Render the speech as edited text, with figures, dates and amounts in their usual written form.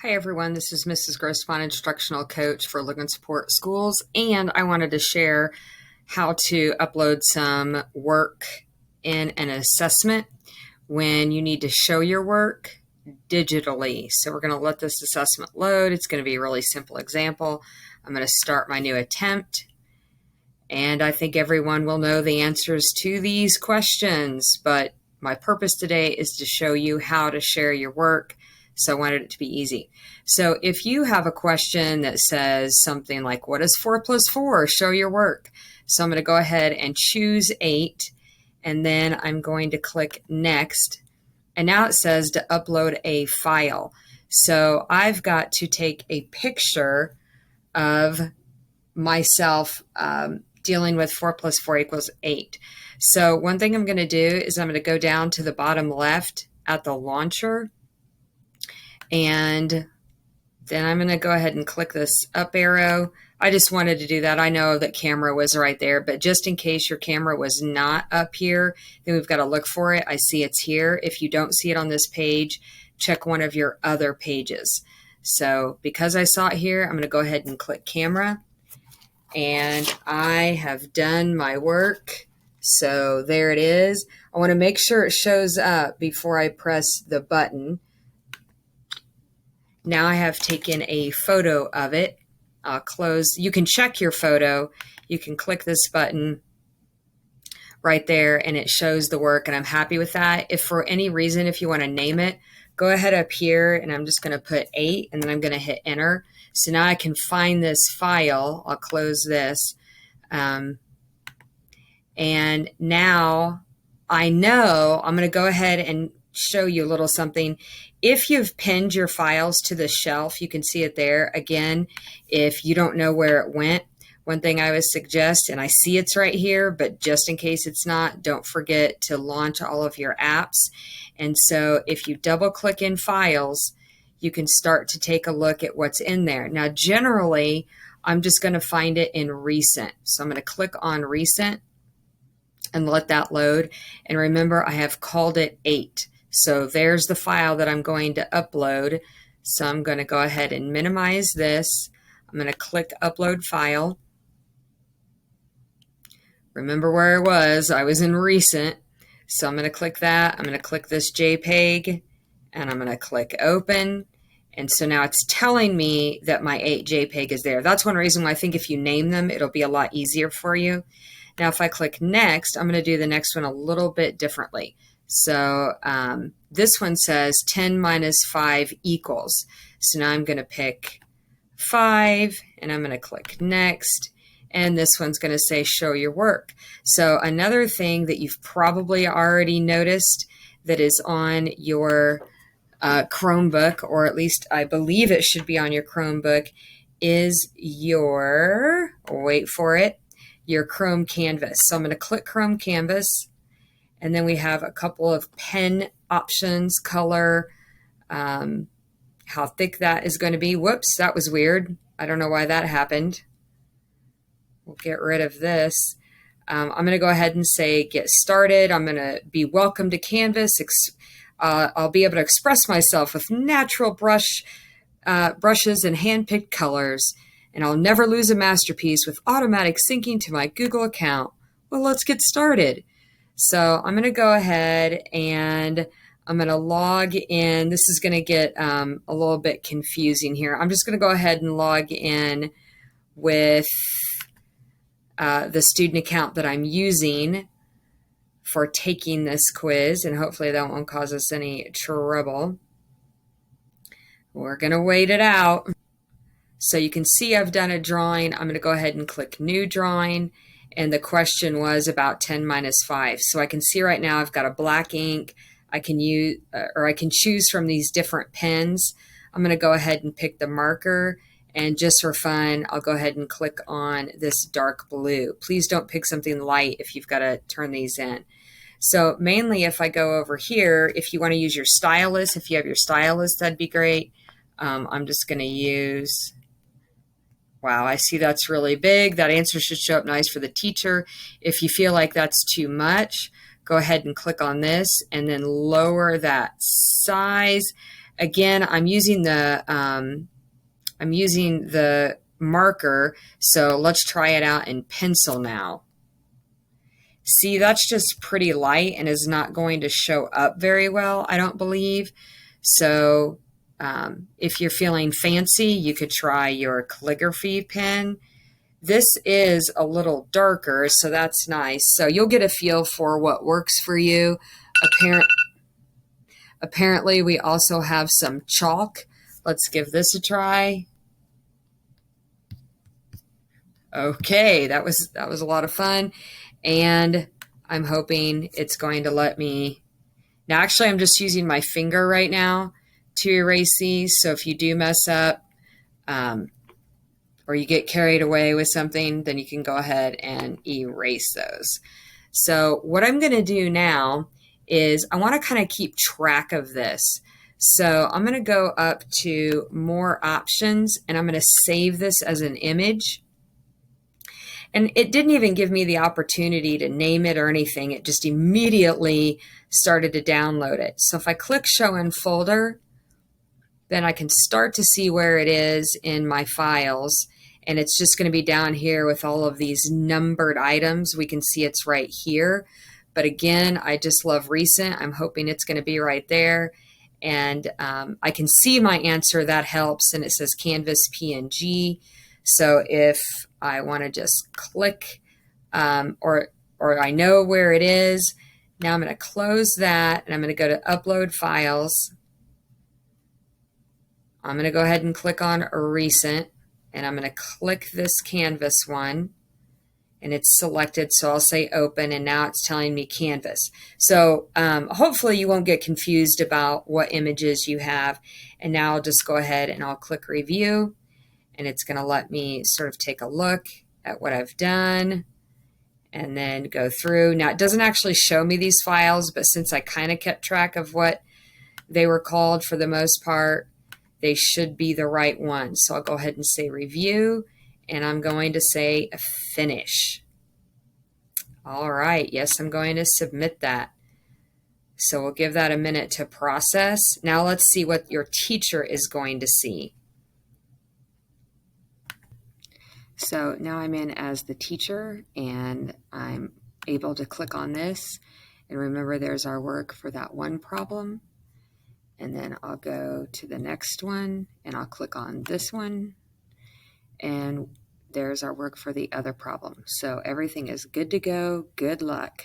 Hi everyone, this is Mrs. Grossman, Instructional Coach for Logan Support Schools, and I wanted to share how to upload some work in an assessment when you need to show your work digitally. So we're going to let this assessment load. It's going to be a really simple example. I'm going to start my new attempt, and I think everyone will know the answers to these questions, but my purpose today is to show you how to share your work. So I wanted it to be easy. So if you have a question that says something like, what is 4 plus 4? Show your work. So I'm going to go ahead and choose 8, and then I'm going to click next. And now it says to upload a file. So I've got to take a picture of myself dealing with 4 plus 4 equals 8. So one thing I'm going to do is I'm going to go down to the bottom left at the launcher, and then I'm going to go ahead and click this up arrow. I just wanted to do that. I know that camera was right there, but just in case your camera was not up here, then we've got to look for it. I see it's here. If you don't see it on this page, check one of your other pages. So because I saw it here, I'm going to go ahead and click camera, and I have done my work. So there it is. I want to make sure it shows up before I press the button. Now I have taken a photo of it. I'll close. You can check your photo. You can click this button right there and it shows the work, and I'm happy with that. If for any reason, if you want to name it, go ahead up here and I'm just going to put 8 and then I'm going to hit enter. So now I can find this file. I'll close this. And now I know I'm going to go ahead and show you a little something. If you've pinned your files to the shelf, you can see it there. Again, if you don't know where it went, one thing I would suggest, and I see it's right here, but just in case it's not, don't forget to launch all of your apps. And so if you double click in files, you can start to take a look at what's in there. Now, generally, I'm just going to find it in recent. So I'm going to click on recent and let that load. And remember, I have called it 8. So there's the file that I'm going to upload. So I'm going to go ahead and minimize this. I'm going to click upload file. Remember where I was in recent. So I'm going to click that. I'm going to click this JPEG and I'm going to click open. And so now it's telling me that my 8 JPEG is there. That's one reason why I think if you name them, it'll be a lot easier for you. Now, if I click next, I'm going to do the next one a little bit differently. So this one says 10 minus 5 equals. So now I'm going to pick 5 and I'm going to click next. And this one's going to say show your work. So another thing that you've probably already noticed that is on your Chromebook, or at least I believe it should be on your Chromebook, is your, wait for it, your Chrome Canvas. So I'm going to click Chrome Canvas. And then we have a couple of pen options, color, how thick that is going to be. Whoops, that was weird. I don't know why that happened. We'll get rid of this. I'm going to go ahead and say get started. I'm going to be welcome to Canvas. I'll be able to express myself with natural brushes and hand-picked colors. And I'll never lose a masterpiece with automatic syncing to my Google account. Well, let's get started. So I'm going to go ahead and I'm going to log in. This is going to get a little bit confusing here. I'm just going to go ahead and log in with the student account that I'm using for taking this quiz, and hopefully that won't cause us any trouble. We're going to wait it out. So you can see I've done a drawing. I'm going to go ahead and click new drawing. And the question was about 10 minus 5. So I can see right now I've got a black ink. I can use, or I can choose from these different pens. I'm going to go ahead and pick the marker. And just for fun, I'll go ahead and click on this dark blue. Please don't pick something light if you've got to turn these in. So mainly if I go over here, if you want to use your stylus, if you have your stylus, that'd be great. I'm just going to use... Wow, I see that's really big. That answer should show up nice for the teacher. If you feel like that's too much, go ahead and click on this and then lower that size. Again, I'm using the marker, so let's try it out in pencil now. See, that's just pretty light and is not going to show up very well, I don't believe. So if you're feeling fancy, you could try your calligraphy pen. This is a little darker, so that's nice. So you'll get a feel for what works for you. Apparently, we also have some chalk. Let's give this a try. Okay, that was a lot of fun, and I'm hoping it's going to let me. Now, actually, I'm just using my finger right now to erase these. So if you do mess up, or you get carried away with something, then you can go ahead and erase those. So what I'm going to do now is I want to kind of keep track of this. So I'm going to go up to more options, and I'm going to save this as an image. And it didn't even give me the opportunity to name it or anything. It just immediately started to download it. So if I click Show in Folder, then I can start to see where it is in my files. And it's just going to be down here with all of these numbered items. We can see it's right here. But again, I just love recent. I'm hoping it's going to be right there. And I can see my answer. That helps. And it says Canvas PNG. So if I want to just click or I know where it is, now I'm going to close that and I'm going to go to Upload Files. I'm going to go ahead and click on Recent, and I'm going to click this Canvas one, and it's selected, so I'll say Open, and now it's telling me Canvas. So hopefully you won't get confused about what images you have, and now I'll just go ahead and I'll click Review, and it's going to let me sort of take a look at what I've done and then go through. Now, it doesn't actually show me these files, but since I kind of kept track of what they were called for the most part, they should be the right one. So I'll go ahead and say Review, and I'm going to say Finish. All right, yes, I'm going to submit that. So we'll give that a minute to process. Now let's see what your teacher is going to see. So now I'm in as the teacher, and I'm able to click on this. And remember, there's our work for that one problem. And then I'll go to the next one, and I'll click on this one. And there's our work for the other problem. So everything is good to go. Good luck.